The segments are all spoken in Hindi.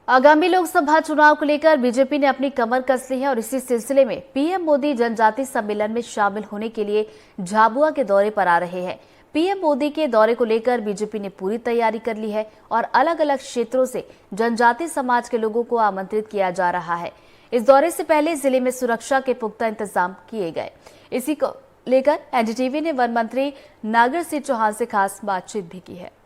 आगामी लोकसभा चुनाव को लेकर बीजेपी ने अपनी कमर कस ली है और इसी सिलसिले में पीएम मोदी जनजाति सम्मेलन में शामिल होने के लिए झाबुआ के दौरे पर आ रहे हैं। पीएम मोदी के दौरे को लेकर बीजेपी ने पूरी तैयारी कर ली है और अलग अलग क्षेत्रों से जनजाति समाज के लोगों को आमंत्रित किया जा रहा है। इस दौरे से पहले जिले में सुरक्षा के पुख्ता इंतजाम किए गए। इसी को लेकर एनडीटीवी ने वन मंत्री नागर सिंह चौहान से खास बातचीत भी की है।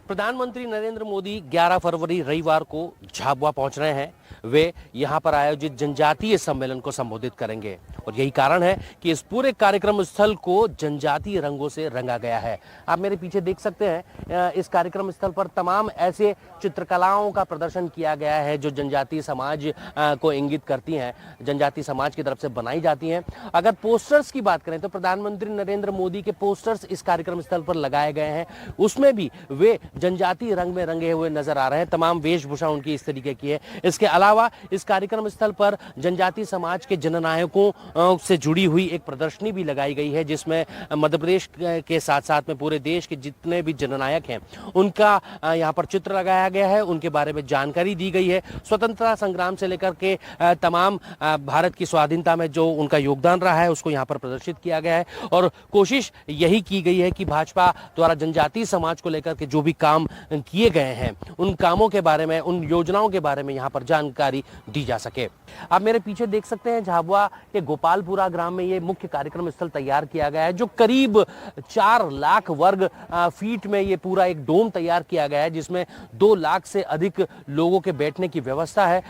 प्रधानमंत्री नरेंद्र मोदी 11 फरवरी रविवार को झाबुआ पहुंच रहे हैं। वे यहां पर आयोजित जनजातीय सम्मेलन को संबोधित करेंगे और यही कारण है कि इस पूरे कार्यक्रम स्थल को जनजातीय रंगों से रंगा गया है। आप मेरे पीछे देख सकते हैं, इस कार्यक्रम स्थल पर तमाम ऐसे चित्रकलाओं का प्रदर्शन किया गया है जो जनजातीय समाज को इंगित करती हैं, जनजातीय समाज की तरफ से बनाई जाती हैं। अगर पोस्टर्स की बात करें तो प्रधानमंत्री नरेंद्र मोदी के पोस्टर्स इस कार्यक्रम स्थल पर लगाए गए हैं, उसमें भी वे जनजातीय रंग में रंगे हुए नजर आ रहे हैं। तमाम वेशभूषा उनकी इस तरीके की है। इसके अलावा इस कार्यक्रम स्थल पर जनजातीय समाज के जननायकों से जुड़ी हुई एक प्रदर्शनी भी लगाई गई है, जिसमें मध्य प्रदेश के साथ साथ में पूरे देश के जितने भी जननायक हैं उनका यहाँ पर चित्र लगाया गया है, उनके बारे में जानकारी दी गई है। स्वतंत्रता संग्राम से लेकर के तमाम भारत की स्वाधीनता में जो उनका योगदान रहा है उसको यहाँ पर प्रदर्शित किया गया है और कोशिश यही की गई है कि भाजपा द्वारा जनजातीय समाज को लेकर के जो भी काम किए गए हैं उन कामों के बारे में, उन योजनाओं के बारे में यहाँ पर जानकारी दी जा सके। आप मेरे पीछे देख सकते हैं, झाबुआ के गोपालपुरा ग्राम में ये मुख्य कार्यक्रम स्थल तैयार किया गया है, जो करीब 4 लाख वर्ग फीट में ये पूरा एक डोम तैयार किया गया है, जिसमें 2 लाख से अधिक लोगों के बैठने की व्यवस्था है।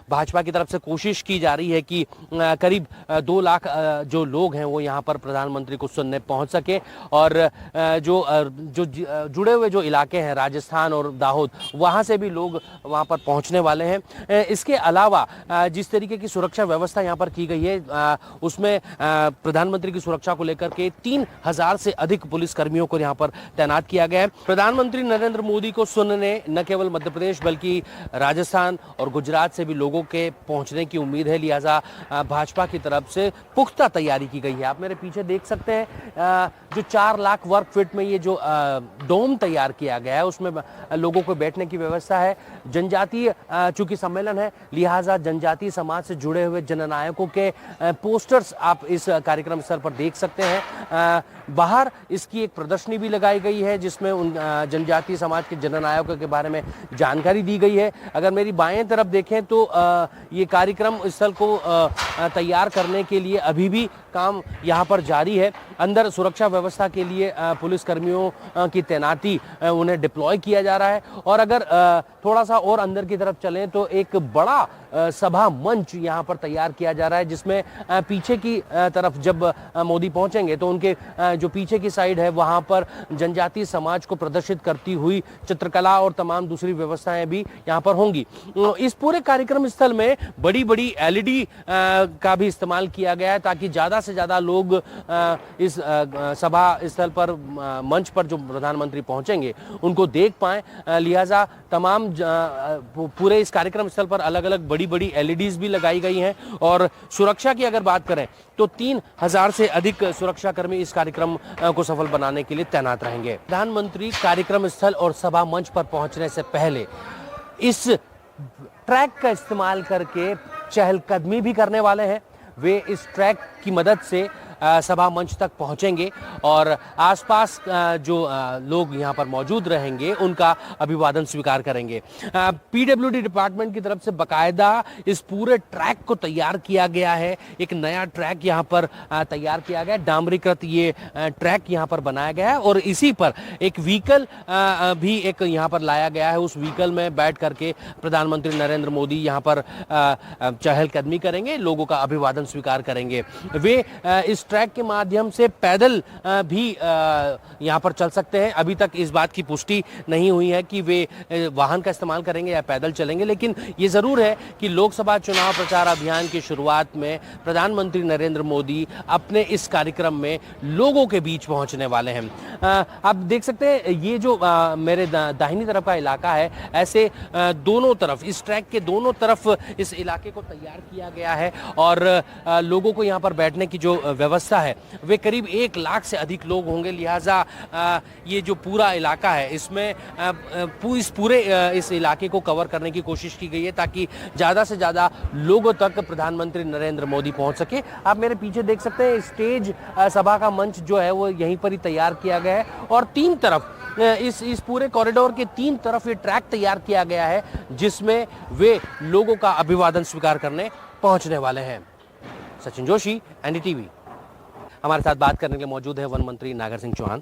भाजपा की तरफ से कोशिश की जा रही है कि करीब 2 लाख जो लोग हैं वो यहाँ पर प्रधानमंत्री को सुनने पहुंच सके और जो जुड़े हुए जो इलाके हैं राजस्थान और दाहोद, वहां से भी लोग वहां पर पहुंचने वाले हैं। इसके अलावा जिस तरीके की सुरक्षा व्यवस्था यहां पर की गई है उसमें प्रधानमंत्री की सुरक्षा को लेकर के 3000 से अधिक पुलिस कर्मियों को यहां पर तैनात किया गया है। प्रधानमंत्री नरेंद्र मोदी को सुनने न केवल मध्य प्रदेश बल्कि राजस्थान और गुजरात से भी लोगों के पहुंचने की उम्मीद है, लिहाजा भाजपा की तरफ से पुख्ता तैयारी की गई है। आप मेरे पीछे देख सकते हैं, जो 4 लाख वर्ग फीट में ये जो डोम तैयार किया गया है उसमें लोगों को बैठने की व्यवस्था है। जनजातीय चूंकि सम्मेलन है, लिहाजा जनजातीय समाज से जुड़े हुए जननायकों के पोस्टर्स आप इस कार्यक्रम स्थल पर देख सकते हैं। बाहर इसकी एक प्रदर्शनी भी लगाई गई है जिसमें उन जनजातीय समाज के जननायकों के बारे में जानकारी दी गई है। अगर मेरी बाएं तरफ देखें तो ये कार्यक्रम स्थल को तैयार करने के लिए अभी भी काम यहाँ पर जारी है। अंदर सुरक्षा व्यवस्था के लिए पुलिस कर्मियों की तैनाती उन्हें डिप्लॉय किया जा रहा है और अगर थोड़ा सा और अंदर की तरफ चलें तो एक बड़ा सभा मंच यहाँ पर तैयार किया जा रहा है, जिसमें पीछे की तरफ जब मोदी पहुंचेंगे तो उनके जो पीछे की साइड है वहां पर जनजातीय समाज को प्रदर्शित करती हुई चित्रकला और तमाम दूसरी व्यवस्थाएं भी यहाँ पर होंगी। इस पूरे कार्यक्रम स्थल में बड़ी बड़ी LED का भी इस्तेमाल किया गया है ताकि ज्यादा से ज्यादा लोग इस सभा स्थल पर मंच पर जो प्रधानमंत्री पहुंचेंगे उनको देख पाए। लिहाजा तमाम पूरे इस कार्यक्रम स्थल पर अलग अलग बड़ी बड़ी LEDs भी लगाई गई हैं और सुरक्षा की अगर बात करें तो 3000 से अधिक सुरक्षा कर्मी इस कार्यक्रम को सफल बनाने के लिए तैनात रहेंगे। प्रधानमंत्री कार्यक्रम स्थल और सभा मंच पर पहुंचने से पहले इस ट्रैक का इस्तेमाल करके चहलकदमी भी करने वाले हैं। वे इस ट्रैक की मदद से सभा मंच तक पहुंचेंगे और आसपास जो लोग यहां पर मौजूद रहेंगे उनका अभिवादन स्वीकार करेंगे। PWD डिपार्टमेंट की तरफ से बकायदा इस पूरे ट्रैक को तैयार किया गया है। एक नया ट्रैक यहां पर तैयार किया गया है, डामरीकृत ये ट्रैक यहां पर बनाया गया है और इसी पर एक व्हीकल भी एक यहां पर लाया गया है। उस व्हीकल में बैठ करके प्रधानमंत्री नरेंद्र मोदी यहां पर चहलकदमी करेंगे, लोगों का अभिवादन स्वीकार करेंगे। वे इस ट्रैक के माध्यम से पैदल भी यहां पर चल सकते हैं। अभी तक इस बात की पुष्टि नहीं हुई है कि वे वाहन का इस्तेमाल करेंगे या पैदल चलेंगे, लेकिन ये जरूर है कि लोकसभा चुनाव प्रचार अभियान की शुरुआत में प्रधानमंत्री नरेंद्र मोदी अपने इस कार्यक्रम में लोगों के बीच पहुंचने वाले हैं। आप देख सकते हैं ये जो मेरे दाहिनी तरफ का इलाका है, ऐसे दोनों तरफ इस ट्रैक के दोनों तरफ इस इलाके को तैयार किया गया है और लोगों को यहाँ पर बैठने की जो व्यवस्था व्यवस्था है वे करीब 1 लाख से अधिक लोग होंगे। लिहाजा ये जो पूरा इलाका है इसमें इस इलाके को कवर करने की कोशिश की गई है ताकि ज़्यादा से ज़्यादा लोगों तक प्रधानमंत्री नरेंद्र मोदी पहुंच सके। आप मेरे पीछे देख सकते हैं स्टेज सभा का मंच जो है वो यहीं पर ही तैयार किया गया है और तीन तरफ इस पूरे कॉरिडोर के तीन तरफ ये ट्रैक तैयार किया गया है जिसमें वे लोगों का अभिवादन स्वीकार करने पहुंचने वाले हैं। सचिन जोशी, एनडीटीवी। हमारे साथ बात करने के लिए मौजूद है वन मंत्री नागर सिंह चौहान।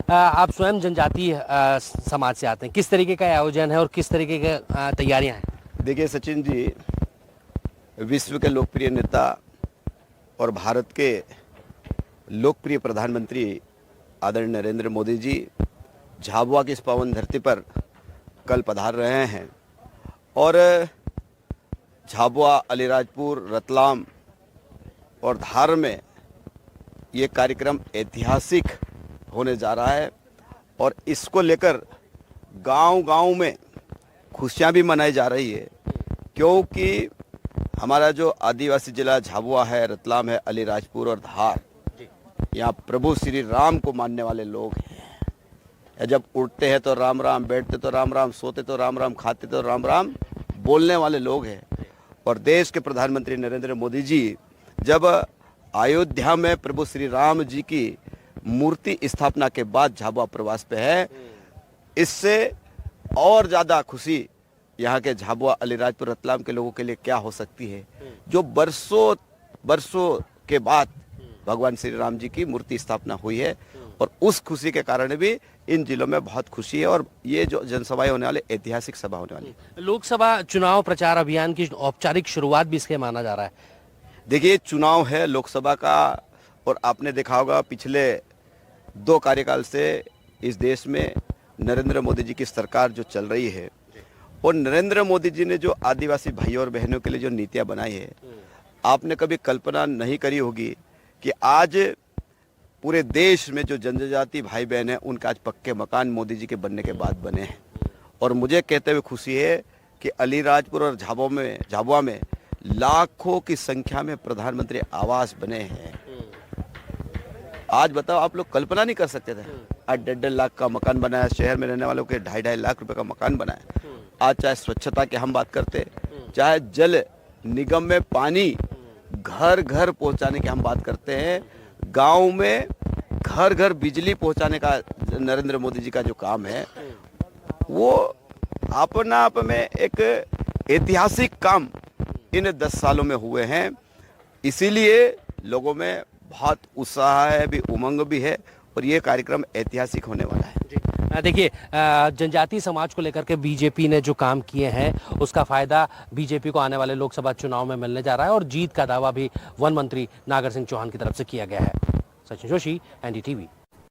आप स्वयं जनजातीय समाज से आते हैं, किस तरीके का आयोजन है और किस तरीके की तैयारियां हैं? देखिए सचिन जी, विश्व के लोकप्रिय नेता और भारत के लोकप्रिय प्रधानमंत्री आदरणीय नरेंद्र मोदी जी झाबुआ की इस पावन धरती पर कल पधार रहे हैं और झाबुआ, अलीराजपुर, रतलाम और धार में ये कार्यक्रम ऐतिहासिक होने जा रहा है और इसको लेकर गांव-गांव में खुशियां भी मनाई जा रही है क्योंकि हमारा जो आदिवासी जिला झाबुआ है, रतलाम है, अलीराजपुर और धार, यहाँ प्रभु श्री राम को मानने वाले लोग हैं। जब उठते हैं तो राम राम, बैठते तो राम राम, सोते तो राम राम, खाते तो राम राम बोलने वाले लोग हैं। और देश के प्रधानमंत्री नरेंद्र मोदी जी जब अयोध्या में प्रभु श्री राम जी की मूर्ति स्थापना के बाद झाबुआ प्रवास पे है, इससे और ज़्यादा खुशी यहाँ के झाबुआ, अलीराजपुर, रतलाम के लोगों के लिए क्या हो सकती है, जो बरसों के बाद भगवान श्री राम जी की मूर्ति स्थापना हुई है। और उस खुशी के कारण भी इन जिलों में बहुत खुशी है और ये जो जनसभाएं होने वाली, ऐतिहासिक सभा होने वाली। लोकसभा चुनाव प्रचार अभियान की औपचारिक शुरुआत भी इसके माना जा रहा है। देखिए, चुनाव है लोकसभा का और आपने देखा होगा पिछले 2 कार्यकाल से इस देश में नरेंद्र मोदी जी की सरकार जो चल रही है और नरेंद्र मोदी जी ने जो आदिवासी भाइयों और बहनों के लिए जो नीतियां बनाई है, आपने कभी कल्पना नहीं करी होगी कि आज पूरे देश में जो जनजाति भाई बहन हैं उनका आज पक्के मकान मोदी जी के बनने के बाद बने हैं। और मुझे कहते हुए खुशी है कि अलीराजपुर और झाबुआ में लाखों की संख्या में प्रधानमंत्री आवास बने हैं। आज बताओ, आप लोग कल्पना नहीं कर सकते थे। आज 1.5 लाख का मकान बनाया, शहर में रहने वालों के 2.5 लाख रुपए का मकान बनाया। आज चाहे स्वच्छता की हम बात करते, चाहे जल निगम में पानी घर घर पहुंचाने की हम बात करते हैं, गांव में घर घर बिजली पहुंचाने का नरेंद्र मोदी जी का जो काम है वो अपना आप में एक ऐतिहासिक काम इन 10 सालों में हुए हैं। इसीलिए लोगों में बहुत उत्साह है भी, उमंग भी है और ये कार्यक्रम ऐतिहासिक होने वाला है। देखिए, जनजातीय समाज को लेकर के बीजेपी ने जो काम किए हैं उसका फायदा बीजेपी को आने वाले लोकसभा चुनाव में मिलने जा रहा है और जीत का दावा भी वन मंत्री नागर सिंह चौहान की तरफ से किया गया है। सचिन जोशी, एनडीटीवी।